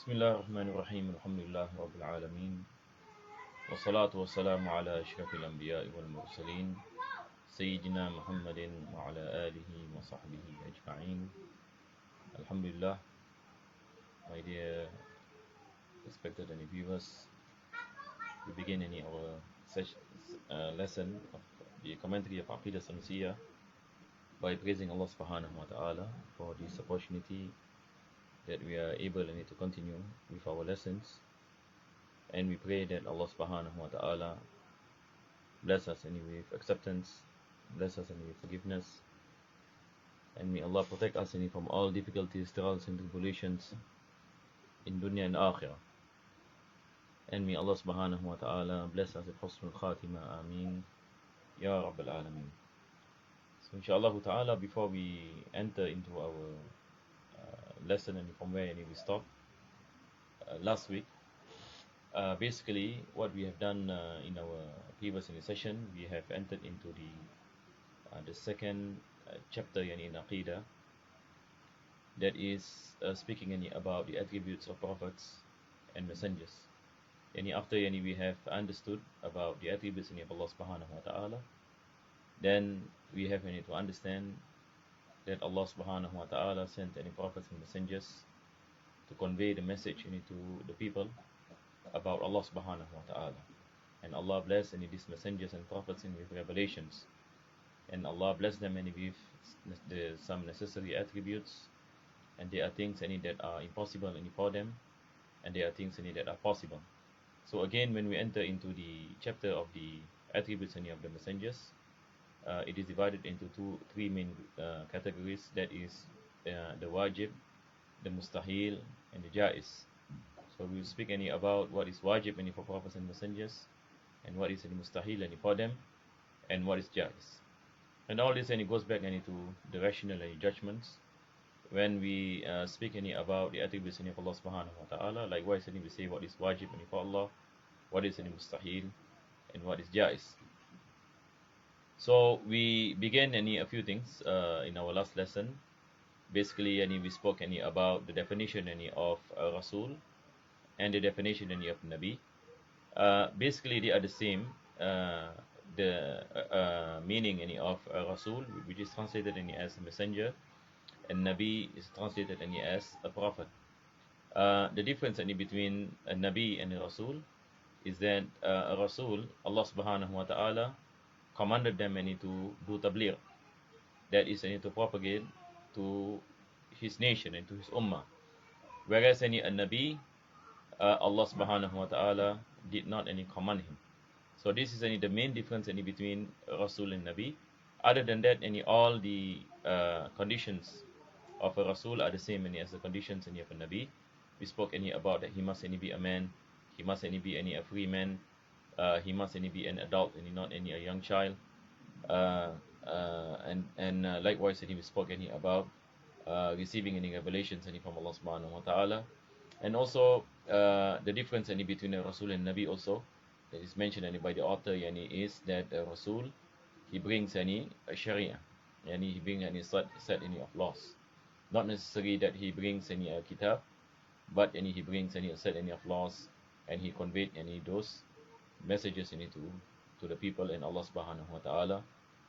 بسم الله الرحمن الرحيم الحمد لله رب العالمين والصلاة والسلام على أشرف الأنبياء والمرسلين سيدنا محمد وعلى آله وصحبه أجمعين. Alhamdulillah, my dear respected and viewers, we begin our lesson of the commentary of Aqeedah Sanusiyyah by praising Allah subhanahu wa ta'ala for this opportunity that we are able to continue with our lessons. And we pray that Allah subhanahu wa ta'ala bless us with acceptance, bless us with forgiveness, and may Allah protect us from all difficulties, trials and tribulations in dunya and akhirah. And may Allah subhanahu wa ta'ala bless us with husnul khatimah, ameen, ya rabbal alameen. So inshallah ta'ala, before we enter into our lesson and from where we stopped last week, basically what we have done in our previous session, we have entered into the second chapter in Aqeedah, that is speaking about the attributes of prophets and messengers. After we have understood about the attributes of Allah subhanahu wa ta'ala, then we have to understand that Allah subhanahu wa ta'ala sent any prophets and messengers to convey the message to the people about Allah subhanahu wa ta'ala. And Allah blessed these messengers and prophets with revelations. And Allah blessed them with some necessary attributes. And there are things that are impossible for them, and there are things that are possible. So again, when we enter into the chapter of the attributes of the messengers, it is divided into three main categories. That is the wajib, the mustahil, and the jaiz. So we will speak about what is wajib for prophets and messengers, and what is mustahil for them, and what is jaiz. And all this goes back to the rational judgments. When we speak about the attributes of Allah subhanahu wa ta'ala, likewise we say what is wajib for Allah, what is mustahil, and what is jaiz. So we began a few things in our last lesson. Basically, we spoke about the definition of Rasul and the definition of Nabi. Basically, they are the same. The meaning of Rasul, which is translated as a messenger, and Nabi is translated as a prophet. The difference between a Nabi and a Rasul is that a Rasul, Allah subhanahu wa ta'ala commanded them to do tabligh, that is to propagate to his nation and to his ummah. Whereas a Nabi, Allah subhanahu wa ta'ala did not command him. So this is the main difference between Rasul and Nabi. Other than that, all the conditions of a Rasul are the same as the conditions of a Nabi. We spoke about that he must be a man, he must be a free man, he must be an adult and not a young child. And likewise we spoke about receiving revelations from Allah subhanahu wa ta'ala. And also the difference between a Rasul and Nabi also, that is mentioned by the author is that Rasul, he brings a Sharia, he brings a set of laws. Not necessarily that he brings a kitab, but he brings a set of laws, and he conveyed those messages to the people, and Allah subhanahu wa ta'ala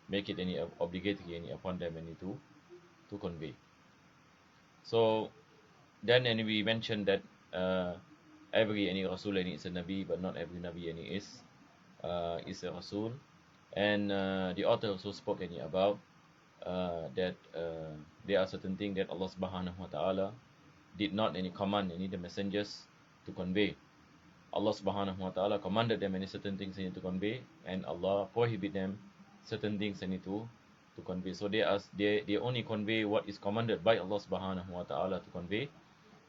make it obligatory upon them to convey. So then we mentioned that every Rasul is a Nabi, but not every Nabi is a Rasul. And the author also spoke about that there are certain things that Allah subhanahu wa ta'ala did not command the messengers to convey. Allah subhanahu wa ta'ala commanded them certain things to convey, and Allah prohibit them certain things to convey. So they only convey what is commanded by Allah subhanahu wa ta'ala to convey.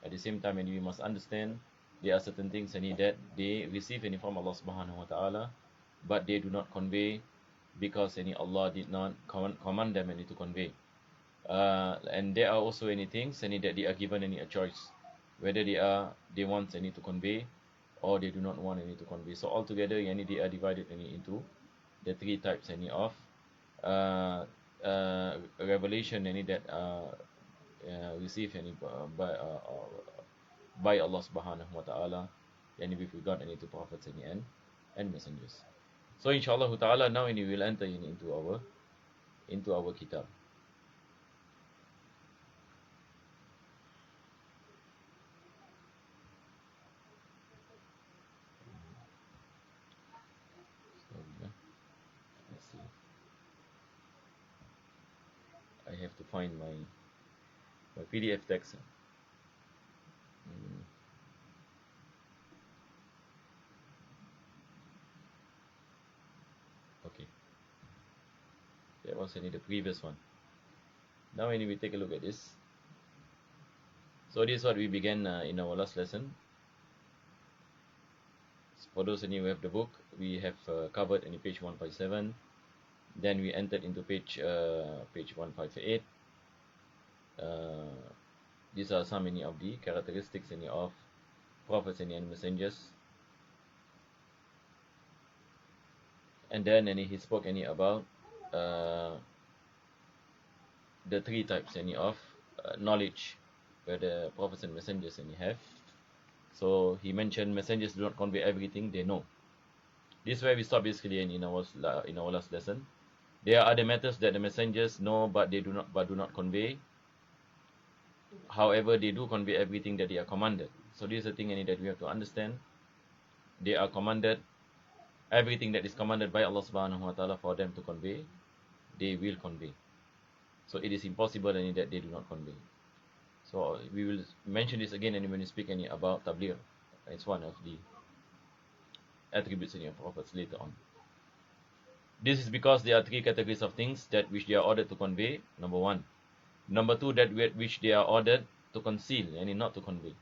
At the same time, we must understand there are certain things that they receive from Allah subhanahu wa ta'ala, but they do not convey because Allah did not command them to convey. And there are also things that they are given a choice, whether they want to convey or they do not want to convey. So altogether they are divided into the three types of revelation that are received by by Allah subhanahu wa ta'ala, yani with regard to prophets and messengers. So inshallah ta'ala now we will enter into our kitab. Let's see. I have to find my PDF text. Okay, that was the previous one. Now we take a look at this. So this is what we began in our last lesson. For those of you who have the book, we have covered in page 157. Then we entered into page 158. These are some of the characteristics of prophets and messengers. And then he spoke about the three types of knowledge where the prophets and messengers have. So he mentioned messengers do not convey everything they know. This is where we stop basically in our last lesson. There are other matters that the messengers know but do not convey. However, they do convey everything that they are commanded. So this is the thing that we have to understand. They are commanded everything that is commanded by Allah subhanahu wa ta'ala for them to convey, they will convey. So it is impossible that they do not convey. So we will mention this again when we speak about tabligh. It's one of the attributes of prophets later on. This is because there are three categories of things that which they are ordered to convey. Number one. Number two, that which they are ordered to conceal and not to convey.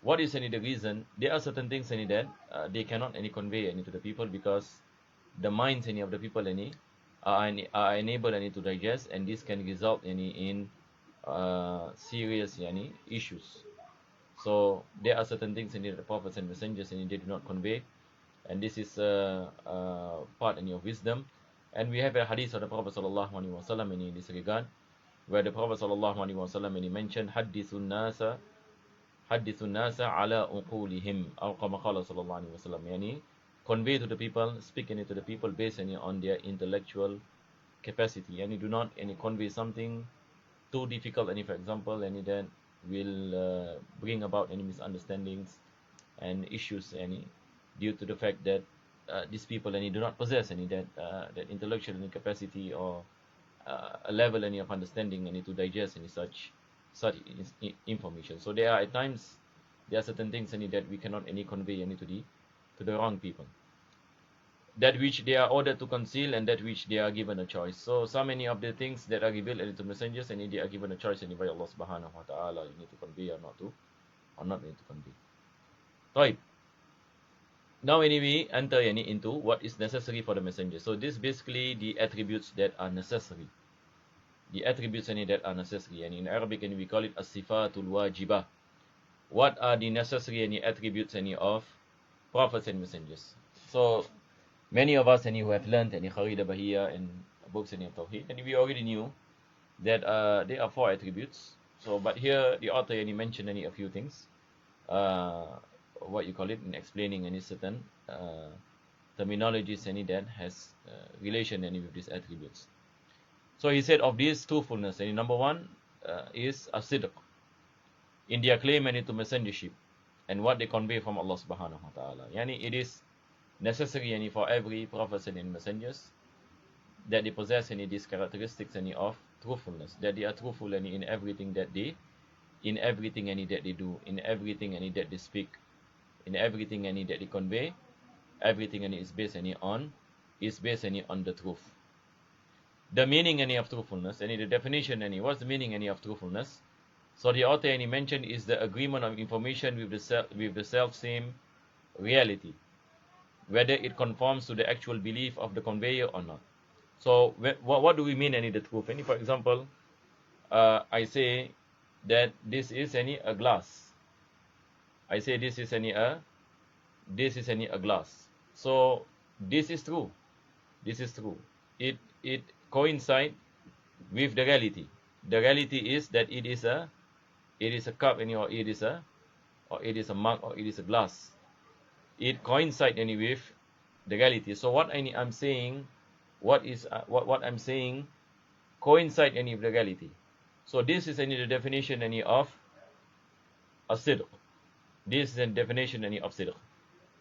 What is the reason? There are certain things that they cannot convey to the people because the minds of the people are unable to digest, and this can result in serious issues. So there are certain things the prophets and messengers they do not convey, and this is part of wisdom. And we have a hadith of the Prophet sallallahu alaihi wasallam in this regard, where the Prophet sallallahu alaihi wasallam mentioned hadithun nasa ala uqulihim, aw kama qala sallallahu alaihi wasallam, convey to the people, speaking to the people based on their intellectual capacity, and do not convey something too difficult, for example, that will bring about any misunderstandings and issues due to the fact that these people do not possess that intellectual capacity or a level of understanding to digest such information. So there are at times there are certain things that we cannot convey to the wrong people, that which they are ordered to conceal and that which they are given a choice. So many of the things that are revealed to messengers they are given a choice by Allah subhanahu wa ta'ala, you need to convey or not need to convey. Right. Now we enter into what is necessary for the messenger. So this basically the attributes that are necessary. The attributes that are necessary, and in Arabic we call it as-sifatul wajibah. What are the necessary attributes of prophets and messengers? So many of us who have learned Aqeedah Bahiyya and books of Tawhid, and we already knew that there are four attributes. So but here the author mentioned a few things, what you call it, in explaining certain terminologies that has relation with these attributes. So he said of these truthfulness, number one is as-sidq, in their claim to messengership and what they convey from Allah subhanahu wa ta'ala. It is necessary for every prophet and messengers that they possess these characteristics of truthfulness, that they are truthful in everything that they do, in everything that they speak, in everything that they convey. Everything is based on the truth. The meaning of truthfulness, the definition, what's the meaning of truthfulness? So the author mentioned is the agreement of information with the self-same reality, whether it conforms to the actual belief of the conveyor or not. So what do we mean the truth? For example, I say that this is a glass. I say this is a glass. So this is true. This is true. It coincides with the reality. The reality is that it is a cup, or it is a or it is a mug, or it is a glass, it coincides any with the reality. So what I'm saying, what I'm saying coincide any with the reality. So this is any the definition any of as-sidq. This is a definition any of sidq.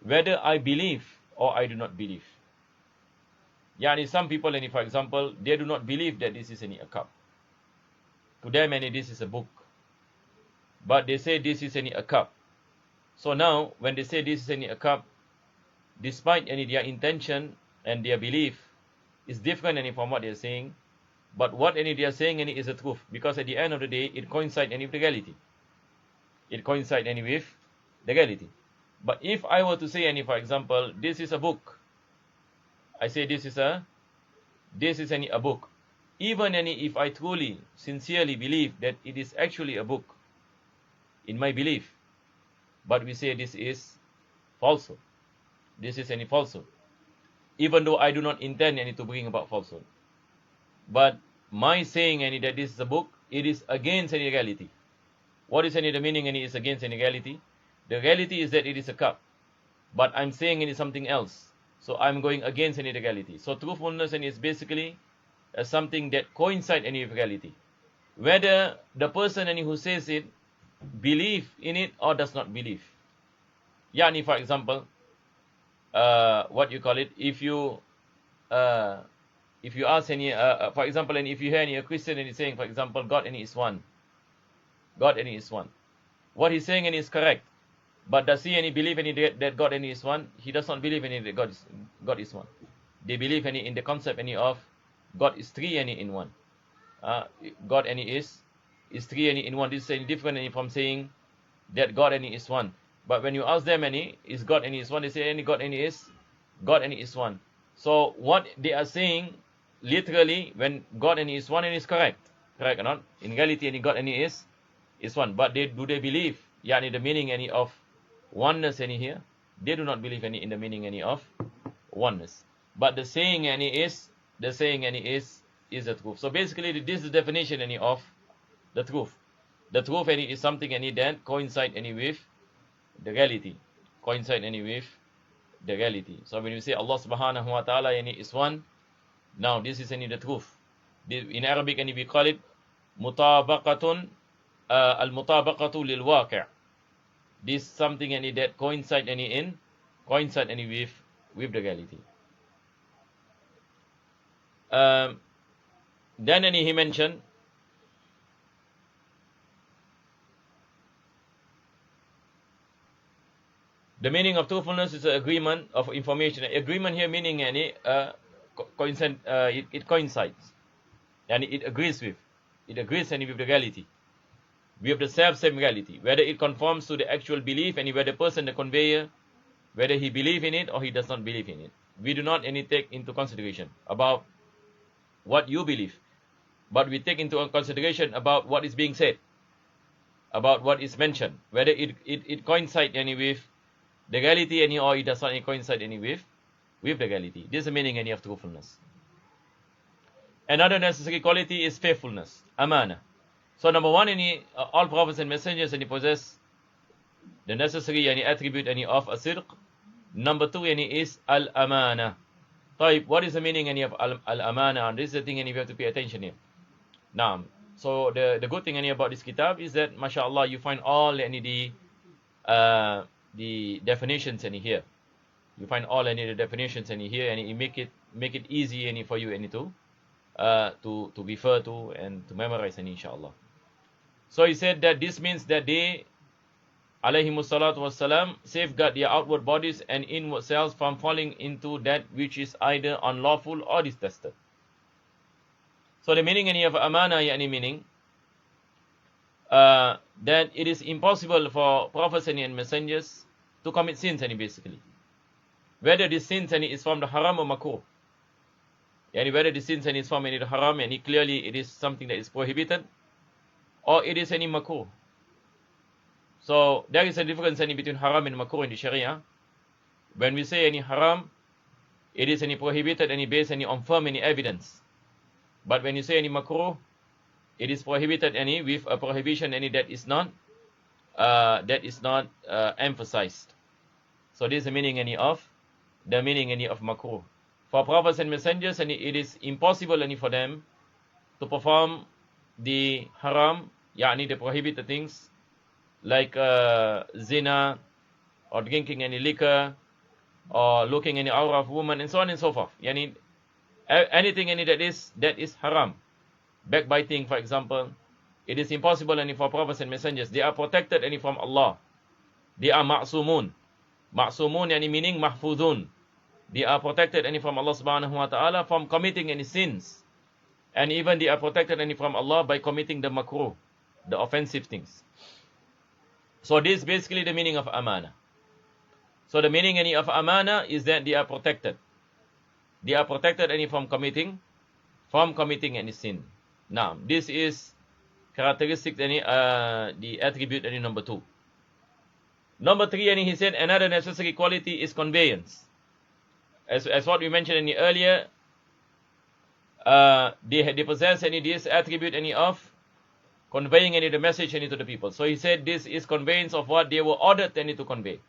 Whether I believe or I do not believe. Yani some people, any for example, they do not believe that this is any a cup. To them, any this is a book. But they say this is any a cup. So now, when they say this is any a cup, despite any their intention and their belief is different any from what they are saying, but what any they are saying any is the truth, because at the end of the day, it coincides any with the reality. It coincides any with the reality. But if I were to say any, for example, this is a book, I say this is any a book. Even any if I truly, sincerely believe that it is actually a book, in my belief, but we say this is falsehood. This is any falsehood. Even though I do not intend any to bring about falsehood. But my saying any that this is a book, it is against any reality. What is any the meaning any is against any reality? The reality is that it is a cup. But I'm saying it is something else. So I'm going against any reality. So truthfulness any is basically something that coincides any with reality. Whether the person any who says it believe in it or does not believe. Yani for example, what you call it, if you ask any, for example, and if you hear any a Christian and he's saying, for example, God any is one. God any is one. What he's saying any is correct. But does he any believe any that God any is one? He does not believe any that God is one. They believe any in the concept any of God is three any in one. God any is three any in one. This is any different any from saying that God any is one. But when you ask them any, is God any is one? They say any God any is one. So what they are saying literally, when God any is one, and is correct or not? In reality, any God any is one. But do they believe yani the meaning any of oneness any here? They do not believe any in the meaning any of oneness. But the saying any is the truth. So basically, this is the definition any of the truth. The truth any is something any that coincide any with the reality. Coincide any with the reality. So when you say Allah subhanahu wa ta'ala any is one, now this is any the truth. In Arabic any we call it mutabaqatun, al-mutabaqatu lil waqi'. This something any that coincide any with the reality. Then any he mentioned the meaning of truthfulness is an agreement of information. Agreement here meaning any it coincides, and it agrees any with the reality. We have the same reality, whether it conforms to the actual belief, and whether the person, the conveyor, whether he believe in it or he does not believe in it. We do not any take into consideration about what you believe, but we take into consideration about what is being said, about what is mentioned, whether it coincides any with the reality any or it does not coincide any with the reality. This is the meaning any of truthfulness. Another necessary quality is faithfulness, amana. So number one, all prophets and messengers possess the necessary attribute of as-sidq. Number two is al-amana. What is the meaning of al-amana? And this is the thing you have to pay attention here. Now, so the good thing about this kitab is that, mashallah, you find all the definitions here. You find all the definitions here, and you make it easy for you to refer to and to memorize, inshallah. So he said that this means that they, alayhimussalatu wassalam, safeguard their outward bodies and inward selves from falling into that which is either unlawful or detested. So the meaning of amana meaning that it is impossible for prophets and messengers to commit sins basically. Whether the sins is from the haram or makruh. Whether the sins is from the haram and clearly it is something that is prohibited, or it is any makruh. So there is a difference between haram and makruh in the Sharia. When we say any haram, it is any prohibited and based on firm evidence. But when you say any makruh, it is prohibited with a prohibition that is not that is not emphasized. So this is the meaning of makruh. For prophets and messengers, and it is impossible for them to perform the haram, yani the prohibited things, like zina, or drinking any liquor, or looking any aura of woman, and so on and so forth. Yani anything that is haram. Backbiting, for example, it is impossible for prophets and messengers. They are protected from Allah. They are ma'sumun. Ma'sumun yani meaning mahfuzun. They are protected from Allah subhanahu wa ta'ala from committing any sins. And even they are protected from Allah by committing the makruh, the offensive things. So this is basically the meaning of amana. So the meaning of amana is that they are protected. They are protected from committing any sin. Now, this is characteristic the attribute number 2. Number 3, he said another necessary quality is conveyance. As what we mentioned earlier, they possess this attribute of conveying the message to the people. So he said this is conveyance of what they were ordered to convey.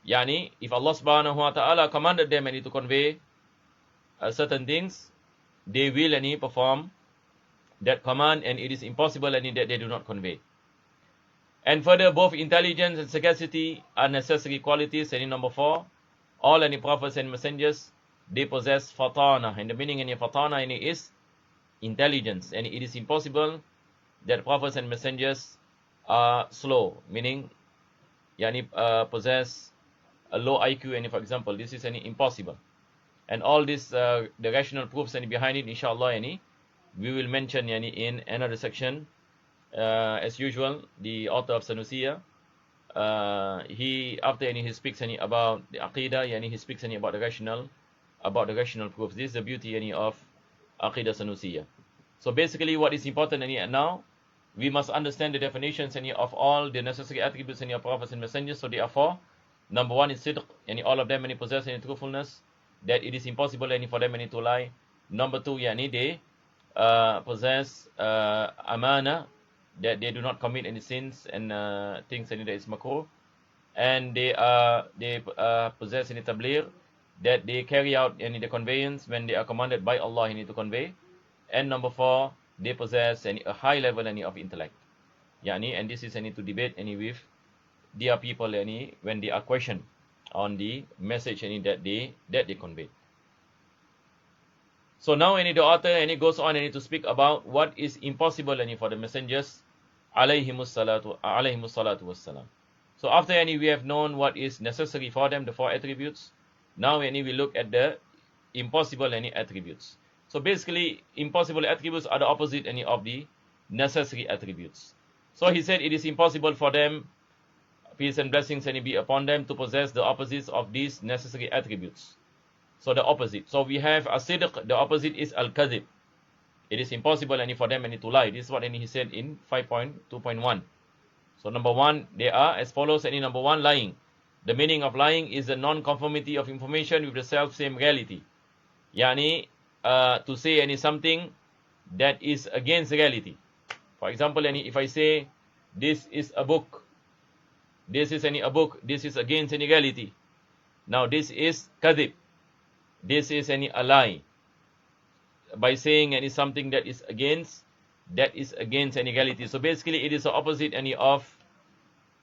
Yani, if Allah subhanahu wa ta'ala commanded them to convey certain things, they will perform that command, and it is impossible that they do not convey. And further, both intelligence and sagacity are necessary qualities. And in number 4, all prophets and messengers, they possess fatana. And the meaning fatana is intelligence. And it is impossible that prophets and messengers are slow, meaning possess a low IQ. And for example, this is impossible. And all this, the rational proofs behind it, inshallah, we will mention in another section. As usual, the author of Sanusiyyah, he after he speaks about the Aqeedah, he speaks about the rational proofs. This is the beauty of Aqeedah Sanusiyyah. So basically, what is important now, we must understand the definitions of all the necessary attributes of prophets and messengers. So there are 4. Number 1 is sidq, all of them possess truthfulness, that it is impossible for them to lie. Number 2, they possess amana, that they do not commit any sins and things that is makruh, and they possess tabligh, that they carry out the conveyance when they are commanded by Allah to convey. And number 4, they possess a high level of intellect. And this is to debate with their people when they are questioned on the message that they convey. So now the author goes on to speak about what is impossible for the messengers, alayhimus salatu wassalam. So after we have known what is necessary for them, the 4 attributes, now we look at the impossible attributes. So basically, impossible attributes are the opposite of the necessary attributes. So he said it is impossible for them, peace and blessings be upon them, to possess the opposites of these necessary attributes. So the opposite. So we have as-sidq, the opposite is al-kadhib. It is impossible for them to lie. This is what he said in 5.2.1. So number 1, they are as follows. Number 1, lying. The meaning of lying is the non-conformity of information with the self-same reality. To say something that is against reality. For example, if I say this is a book, this is a book, this is against reality. Now this is kadhib. This is a lie. By saying something that is against reality. So basically, it is the opposite of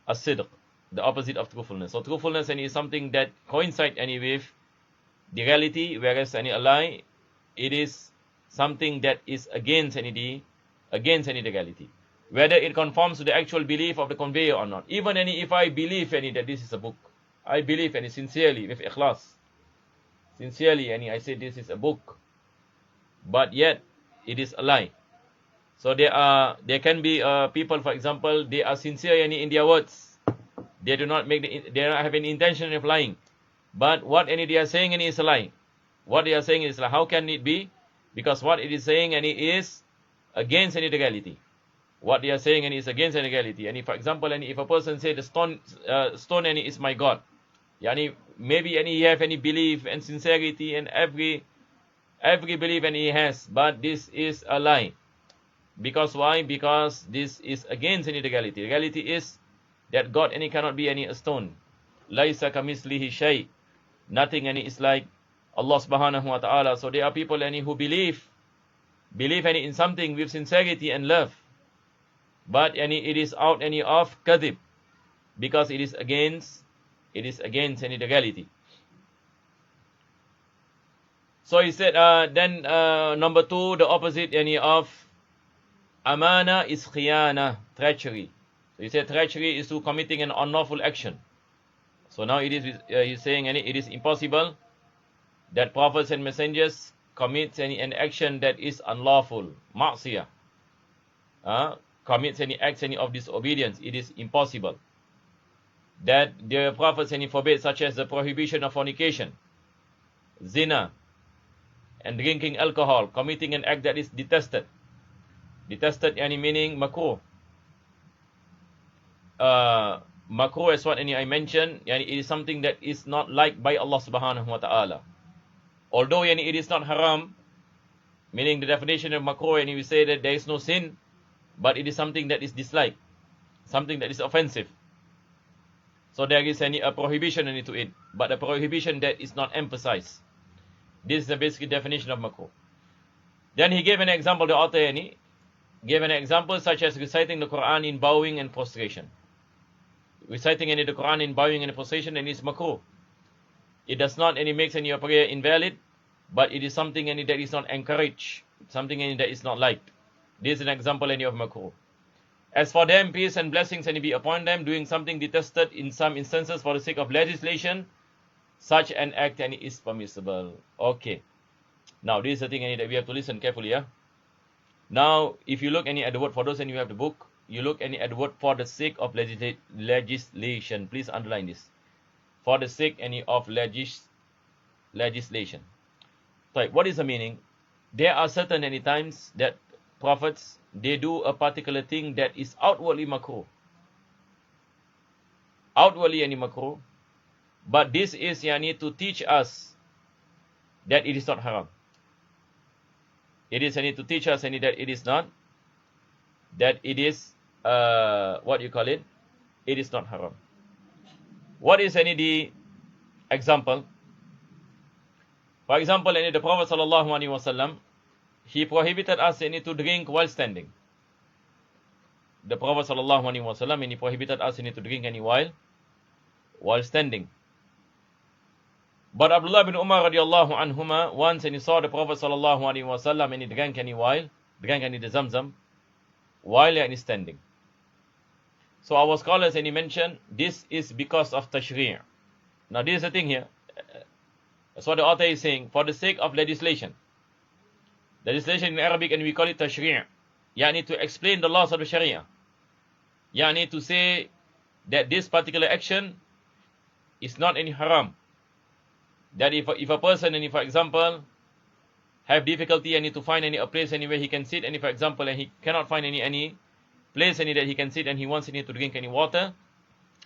as-sidq, the opposite of truthfulness. So truthfulness is something that coincides with the reality, whereas a lie, it is something that is against the reality, whether it conforms to the actual belief of the conveyor or not. Even if I believe that this is a book, I believe sincerely with ikhlas, sincerely, I say this is a book, but yet it is a lie. So there can be people, for example, they are sincere in their words. They do not have any intention of lying, but what they are saying is a lie. What they are saying is like, how can it be? Because what it is saying is against the reality. What they are saying is against the reality. And if, for example, if a person say the stone is my God, maybe he have any belief and sincerity and every belief he has, but this is a lie. Because why? Because this is against the reality. Reality is that God any cannot be any a stone. Laisa kamislihi shay. Nothing any is like Allah subhanahu wa ta'ala. So there are people any who believe any in something with sincerity and love, but any it is out any of kadhib, because it is against any the reality. So he said, then number 2, the opposite any of amana is khiyana, treachery. So he said treachery is to committing an unlawful action. So now it is he's saying it is impossible that prophets and messengers commits an action that is unlawful, ma'siyah, commits any acts of disobedience. It is impossible that the prophets forbid, such as the prohibition of fornication, zina, and drinking alcohol, committing an act that is detested. Detested meaning makruh. Makruh is what I mentioned, it is something that is not liked by Allah subhanahu wa ta'ala. Although it is not haram, meaning the definition of makruh, we say that there is no sin, but it is something that is disliked, something that is offensive. So there is a prohibition to it, but a prohibition that is not emphasized. This is the basic definition of makruh. Then he gave an example, the author gave an example such as reciting the Quran in bowing and prostration. Reciting the Quran in bowing and prostration is makruh. It does not makes your prayer invalid, but it is something that is not encouraged, something that is not liked. This is an example of makruh. As for them, peace and blessings be upon them, doing something detested in some instances for the sake of legislation, such an act is permissible. Okay. Now this is the thing that we have to listen carefully. Now if you look at the word, for those who have the book, you look at the word for the sake of legislation. Please underline this. For the sake of legislation. So what is the meaning? There are certain times that prophets, they do a particular thing that is outwardly makruh. Outwardly makruh. But this is to teach us that it is not haram. It is to teach us that it is not, that it is what you call it? It is not haram. What is the example? For example, the Prophet sallallahu alaihi wasallam, he prohibited us to drink while standing. The Prophet sallallahu alaihi wasallam, he prohibited us to drink while standing. But Abdullah bin Umar radiallahu anhuma, once he saw the Prophet sallallahu alaihi wasallam and he drank the zamzam while standing. So our scholars mentioned this is because of tashri'. Now this is the thing here. That's what the author is saying. For the sake of legislation. Legislation in Arabic, and we call it tashri'. To explain the laws of the Sharia. To say that this particular action is not any haram. That if a person, for example, have difficulty to find a place anywhere he can sit, for example, and he cannot find any place that he can sit, and he wants to drink any water,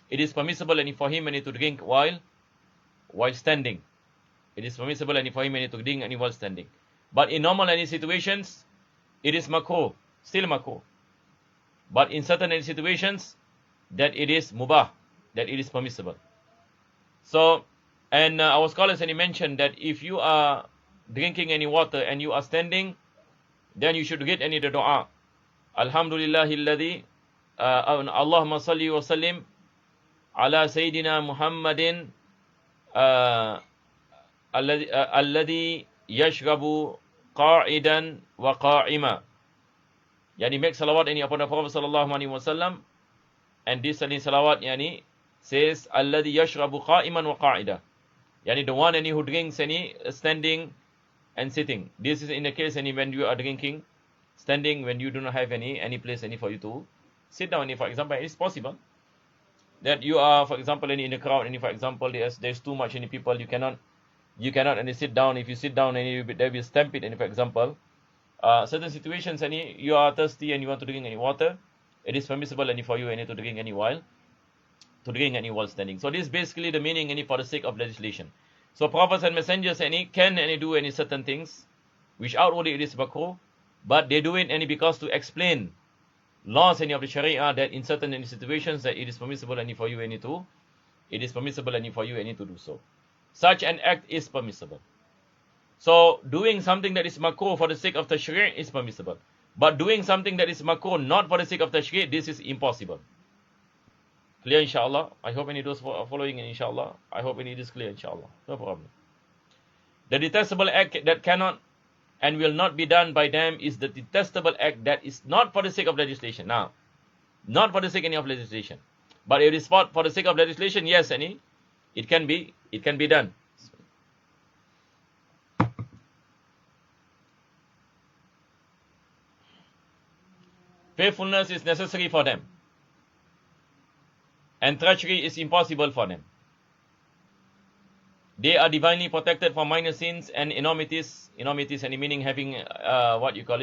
it is permissible for him to drink while standing. It is permissible for him to drink while standing. But in normal situations, it is makruh, still makruh. But in certain situations, that it is mubah, that it is permissible. So, and our scholars mentioned that if you are drinking any water and you are standing, then you should get the dua. Alhamdulillahilladhi, Allahumma salli wa sallim ala Sayyidina Muhammadin alladhi yashrabu qa'idan wa qa'ima. Make salawat upon the Prophet sallallahu alaihi wasallam, and this salawat says alladhi yashrabu qa'iman wa qa'ida. The one who drinks standing and sitting. This is in the case when you are drinking standing, when you do not have any place for you to sit down. For example, it is possible that you are, for example, in the crowd, for example, there's too much people, you cannot sit down. If you sit down, they will stampede. For example, certain situations, you are thirsty and you want to drink any water, it is permissible for you to drink while standing. So this is basically the meaning for the sake of legislation. So prophets and messengers can do certain things which outwardly it is makruh, but they do it because to explain laws any of the Sharia that in certain any situations that it is permissible any for you any to, it is permissible any for you any to do so. Such an act is permissible. So doing something that is makruh for the sake of tashri' is permissible. But doing something that is makruh not for the sake of tashri', this is impossible. Clear inshallah? I hope any of those are following inshallah. I hope any is clear inshallah. No problem. The detestable act that cannot and will not be done by them is the detestable act that is not for the sake of legislation. Now, not for the sake any of legislation. But if it is for the sake of legislation, yes, it can be done. Faithfulness is necessary for them, and treachery is impossible for them. They are divinely protected from minor sins and enormities. Enormities, any meaning having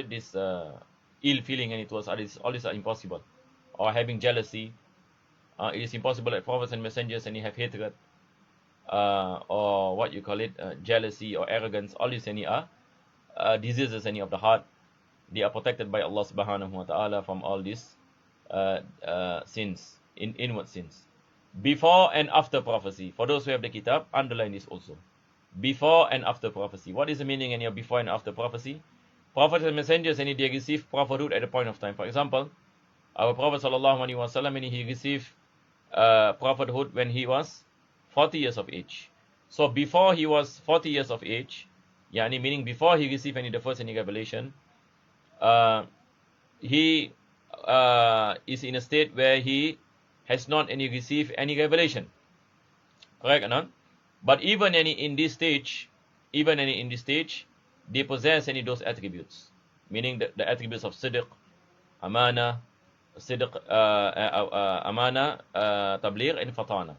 this ill feeling and towards others. All these are impossible. Or having jealousy. It is impossible that prophets and messengers and have hatred. Or jealousy or arrogance. All these are diseases of the heart. They are protected by Allah subhanahu wa ta'ala from all these sins, inward sins. Before and after prophecy. For those who have the kitab, underline this also. Before and after prophecy. What is the meaning of before and after prophecy? Prophets and messengers, they receive prophethood at a point of time. For example, our Prophet sallallahu alaihi wasallam, he received prophethood when he was 40 years of age. So before he was 40 years of age, meaning before he received the first revelation, he is in a state where he has not received any revelation. Correct or not? But even in this stage, they possess those attributes. Meaning the attributes of sidq, amana, tabligh, and fatana.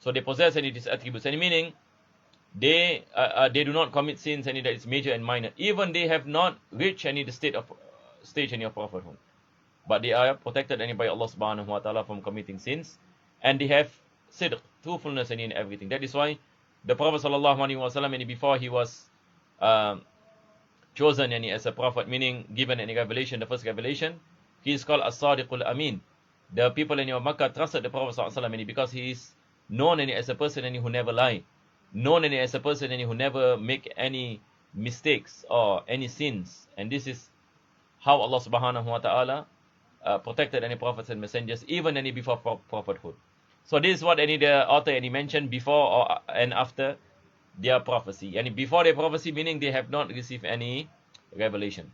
So they possess these attributes. And meaning they do not commit sins that is major and minor. Even they have not reached the stage of prophethood. But they are protected by Allah subhanahu wa ta'ala from committing sins. And they have sidq, truthfulness in everything. That is why the Prophet sallallahu alaihi wasallam, before he was chosen as a prophet, meaning given any revelation, the first revelation, he is called as-sadiqul amin. The people in Makkah trusted the Prophet sallallahu alaihi wasallam because he is known as a person who never lie, known as a person who never make any mistakes or any sins. And this is how Allah subhanahu wa ta'ala protected any prophets and messengers even before prophethood. So this is what the author mentioned before and after their prophecy. And before their prophecy, meaning they have not received any revelation.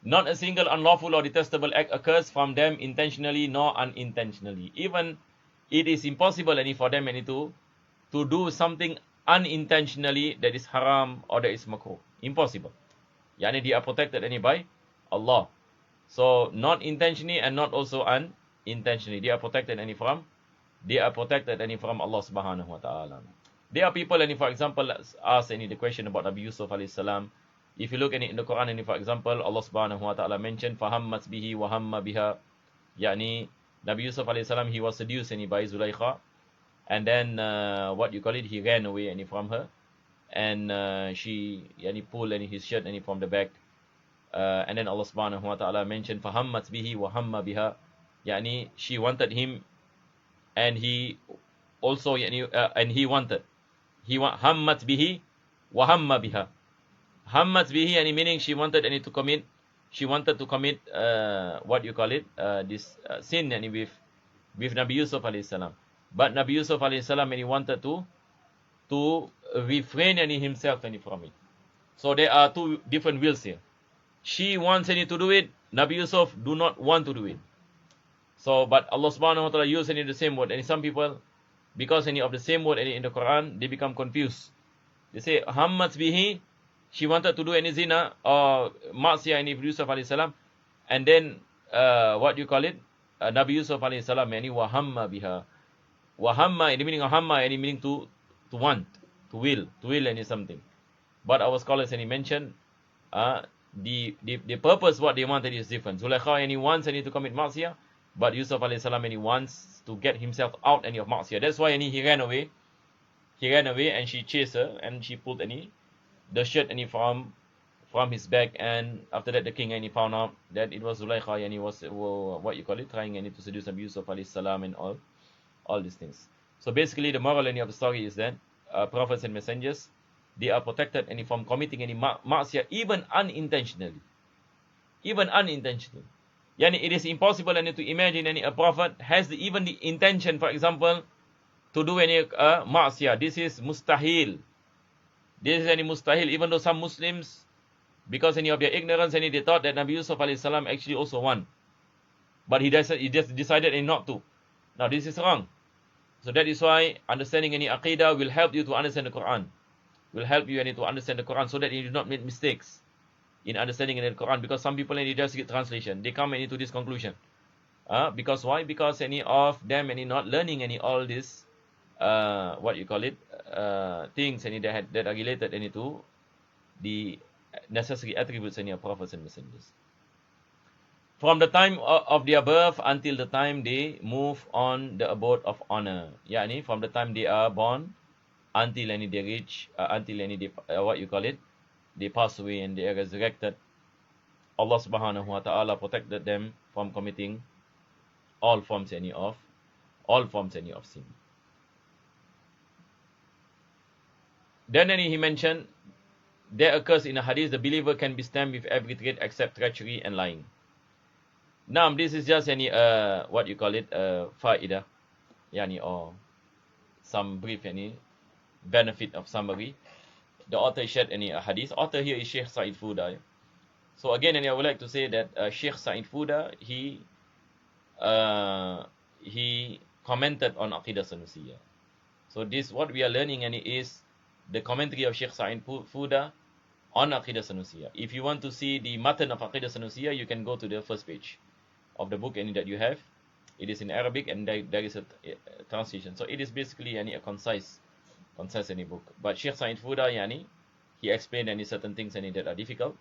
Not a single unlawful or detestable act occurs from them intentionally nor unintentionally. Even it is impossible for them to do something unintentionally that is haram or that is makruh. Impossible. They are protected by Allah. So not intentionally and not also unintentionally. They are protected from Allah subhanahu wa ta'ala. There are people, for example, ask the question about Nabi Yusuf alayhi salam. If you look in the Quran, for example, Allah subhanahu wa ta'ala mentioned fahammat bihi wa hamma biha. Nabi Yusuf alayhi salam, he was seduced by Zulaykha, and then he ran away from her, and she pulled his shirt from the back. And then Allah subhanahu wa ta'ala mentioned fahammat bihi wa hamma biha. She wanted him, and he also and he wanted. Hammat bihi wa hamma biha. Hammat bihi meaning she wanted to commit this sin with Nabi Yusuf alayhi salam. But Nabi Yusuf alayhi salam, he wanted to refrain himself from it. So there are two different wills here. She wants to do it. Nabi Yusuf do not want to do it. So, but Allah subhanahu wa ta'ala used the same word. And some people, because of the same word in the Quran, they become confused. They say, hammat bihi, she wanted to do any zina or ma'siyah with Yusuf alayhi salam. And then, Nabi Yusuf alayhi salam, wa hamma biha. Wa hamma, the meaning of hamma, any meaning to want, to will something. But our scholars mentioned, the purpose what they wanted is different. Zulaykha wants to commit ma'siyah, but Yusuf alayhi salam wants to get himself out of ma'siyah. That's why he ran away. He ran away and she chased her and she pulled the shirt from his back, and after that the king and he found out that it was Zulaikha and he was what you call it, trying and to seduce Nabi Yusuf alayhi salam and all these things. So basically the moral of the story is that prophets and messengers, they are protected and from committing any ma'siyah even unintentionally. Even unintentionally. Yani it is impossible to imagine a prophet has even the intention, for example, to do any ma'siyah. This is mustahil. This is any mustahil, even though some Muslims, because of their ignorance, they thought that Nabi Yusuf alayhi salam actually also won. But he just decided not to. Now this is wrong. So that is why understanding any Aqeedah will help you to understand the Quran. Will help you to understand the Quran so that you do not make mistakes in understanding the Quran. Because some people they just get translation. They come into this conclusion. Because why? Because any of them not learning all this what you call it things that are related to the necessary attributes of prophets and messengers. From the time of their birth until the time they move on the abode of honor. Yani from the time they are born until they reach until they what you call it, they pass away and they are resurrected. Allah subhanahu wa ta'ala protected them from committing all forms of sin. Then he mentioned there occurs in a hadith the believer can be stamped with every trait except treachery and lying. Now this is just what you call it fa'idah, yani or some brief benefit of summary. The author shared a hadith. Author here is Sheikh Sa'id Fuda. So again, I would like to say that Sheikh Sa'id Fuda he commented on Aqeedah Sanusiyyah. So this what we are learning is the commentary of Sheikh Sa'id Fuda on Aqeedah Sanusiyyah. If you want to see the matan of Aqeedah Sanusiyyah, you can go to the first page of the book that you have. It is in Arabic and there is a translation. So it is basically a concise book. But Sheikh Sa'id Fuda he explained certain things that are difficult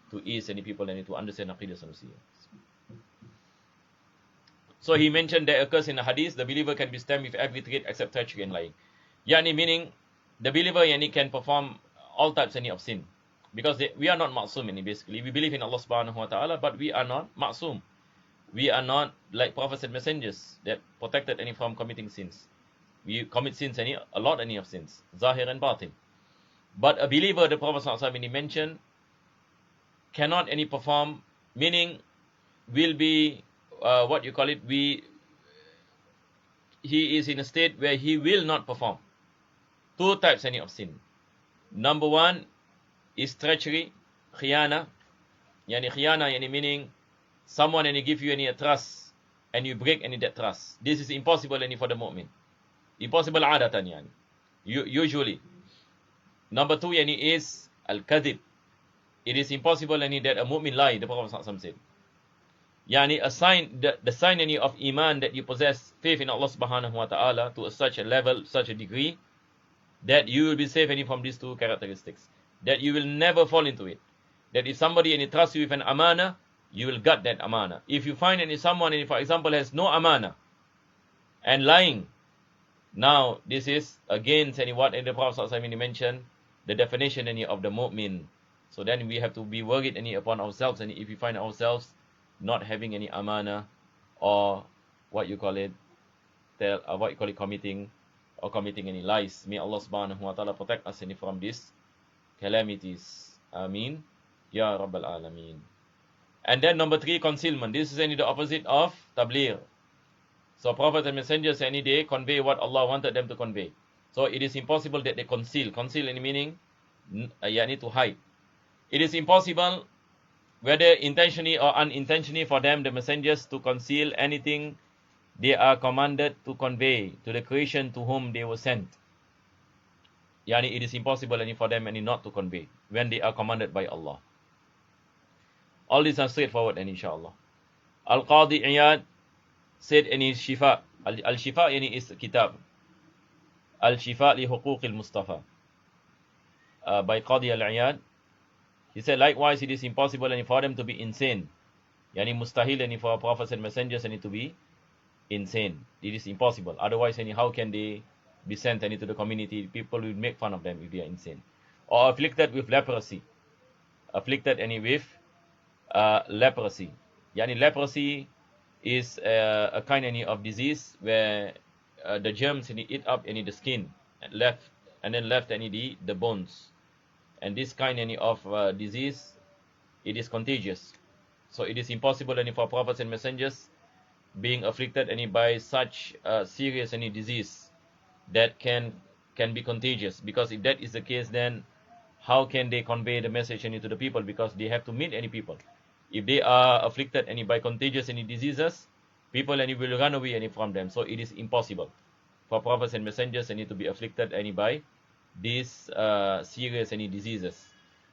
to ease people to understand Aqeedah Sanusiyyah. So he mentioned there occurs in the hadith the believer can be stamped with every trait except treachery and lying. Meaning the believer can perform all types of sin. Because we are not ma'soom basically. We believe in Allah subhanahu wa ta'ala, but we are not ma'soom. We are not like prophets and messengers that protected from committing sins. We commit sins a lot of sins, zahir and batin. But a believer, the Prophet sallallahu alaihi wasallam he mentioned, cannot perform, meaning will be what you call it, he is in a state where he will not perform two types of sin. Number one is treachery, khiyana. Khiyana meaning someone give you a trust and you break that trust. This is impossible for the mu'min. Impossible adatan usually. Number two is al-kadhib. It is impossible that a mu'min lie, the Prophet sallallahu alaihi wasallam said. A sign, the sign of iman that you possess faith in Allah subhanahu wa ta'ala to such a level, such a degree, that you will be safe from these two characteristics. That you will never fall into it. That if somebody trusts you with an amana, you will gut that amana. If you find someone for example has no amana and lying, now this is against what the Prophet sallallahu alaihi wasallam mentioned, the definition of the mu'min. So then we have to be worried upon ourselves, and if we find ourselves not having any amana or what you call it committing any lies. May Allah subhanahu wa ta'ala protect us from these calamities. Ameen. Ya Rabbal Alameen. And then number three, concealment. This is the opposite of tabligh. So prophets and messengers they convey what Allah wanted them to convey. So it is impossible that they conceal. Conceal meaning to hide. It is impossible, whether intentionally or unintentionally, for them, the messengers, to conceal anything they are commanded to convey to the creation to whom they were sent. It is impossible for them not to convey when they are commanded by Allah. All these are straightforward inshallah. Al-Qadi Iyad said in his Shifa, Al-Shifa is kitab, Al-Shifa li Huquq al-Mustafa, by Qadi Al-Iyad. He said, likewise, it is impossible for them to be insane. Mustahil for prophets and messengers to be insane. It is impossible. Otherwise, how can they be sent to the community? People will make fun of them if they are insane. Or afflicted with leprosy. afflicted any with leprosy. Yani leprosy is a kind any of disease where the germs any eat up any the skin and left any the bones. And this kind any of disease, it is contagious. So it is impossible any for prophets and messengers being afflicted any by such serious any disease that can be contagious, because if that is the case, then how can they convey the message any to the people, because they have to meet any people. If they are afflicted any by contagious any diseases, people any will run away any from them. So it is impossible for prophets and messengers any to be afflicted any by these serious any diseases.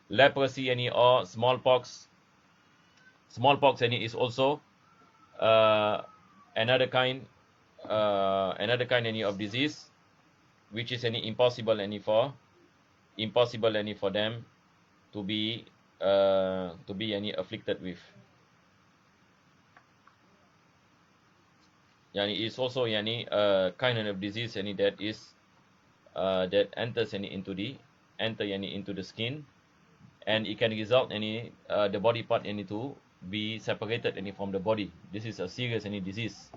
Leprosy any or smallpox any is also uh, another kind any of disease which is any impossible any for them to be any afflicted with. Yani is also yani kind of disease any that is that enters any into the skin, and it can result any the body part any to be separated any from the body. This is a serious any disease.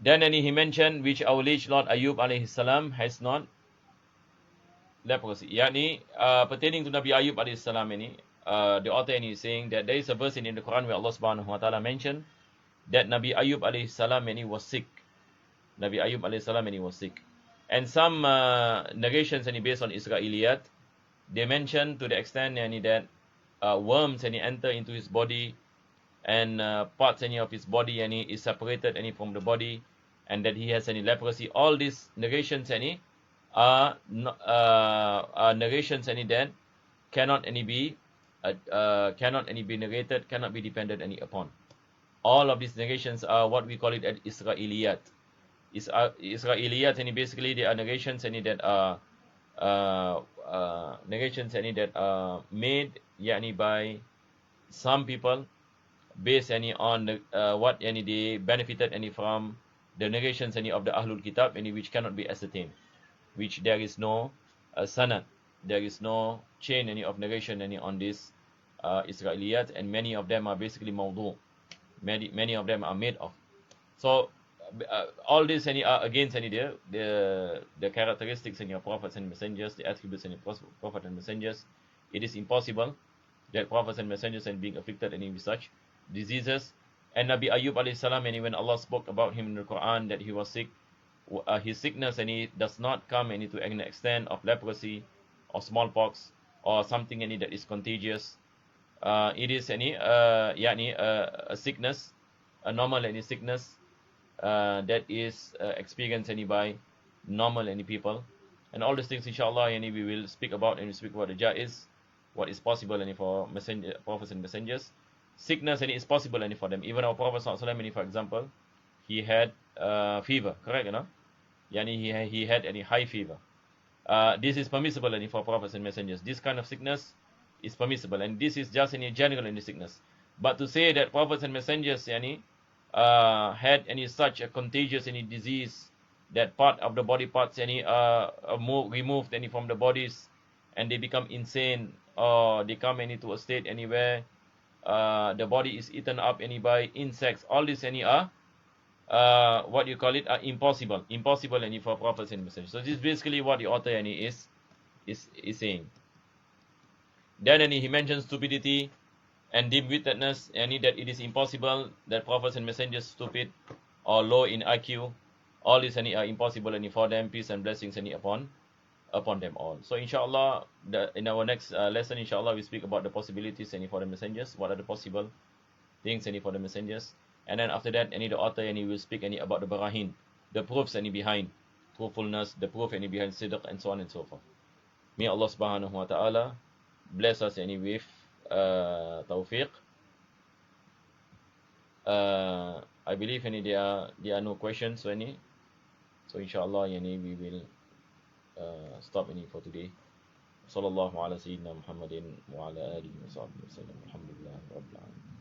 Then any he mentioned which our liege Lord Ayub alayhi salam has not leprosy. Yani pertaining to Nabi Ayub alayhi salam any the author any is saying that there is a verse in the Quran where Allah subhanahu wa ta'ala mentioned that Nabi Ayub alayhi salam any was sick. Nabi Ayub alayhi salam any was sick. And some narrations any based on Israeliyat, they mention to the extent any that worms any enter into his body, and parts any of his body any is separated any from the body, and that he has any leprosy. All these narrations any are narrations any that cannot any be narrated, cannot be depended any upon. All of these narrations are what we call it at Israeliyat. Israeliyat any basically they are narrations any that are narrations any that are made yani by some people based any on the, what any they benefited any from the narrations any of the Ahlul Kitab any which cannot be ascertained, which there is no sanad, there is no chain any of narration any on this Israeliyat, and many of them are basically mawdu'. Many of them are made of. So all this any are against any the characteristics in your prophets and messengers, the attributes in your prophet and messengers. It is impossible that prophets and messengers and being afflicted any with such diseases. And Nabi Ayub alayhi salam, and when Allah spoke about him in the Quran that he was sick, his sickness and it does not come any to an extent of leprosy or smallpox or something any that is contagious. It is any a sickness, a normal any sickness that is experienced any by normal any people. And all these things inshallah any we will speak about, and we speak about the jaiz, what is possible any for prophets and messengers. Sickness any is possible any for them. Even our Prophet sallallahu alaihi wasallam any, for example, he had fever, correct, you know? Yani he had any high fever. This is permissible any for prophets and messengers. This kind of sickness is permissible, and this is just any general any sickness. But to say that prophets and messengers yani had any such a contagious any disease that part of the body parts any removed any from the bodies, and they become insane, or they come any to a state anywhere the body is eaten up any by insects, all this any are what you call it are impossible any for prophets and messengers. So this is basically what the author any is saying. Then any he mentions stupidity and dim-wittedness, any that it is impossible that prophets and messengers stupid or low in IQ. All this any are impossible any for them. Peace and blessings any upon them all. So inshallah, in our next lesson, inshallah, we speak about the possibilities any for the messengers. What are the possible things any for the messengers? And then after that, any the author any will speak any about the barahin, the proofs any behind truthfulness, the proof any behind sidq, and so on and so forth. May Allah subhanahu wa ta'ala bless us any with tawfiq. I believe any there are no questions any. So inshallah any we will stop any for today. Sallallahu ala sayyidina Muhammadin wa ala alihi wa sahbihi wa sallam. Alhamdulillah rabbil alamin.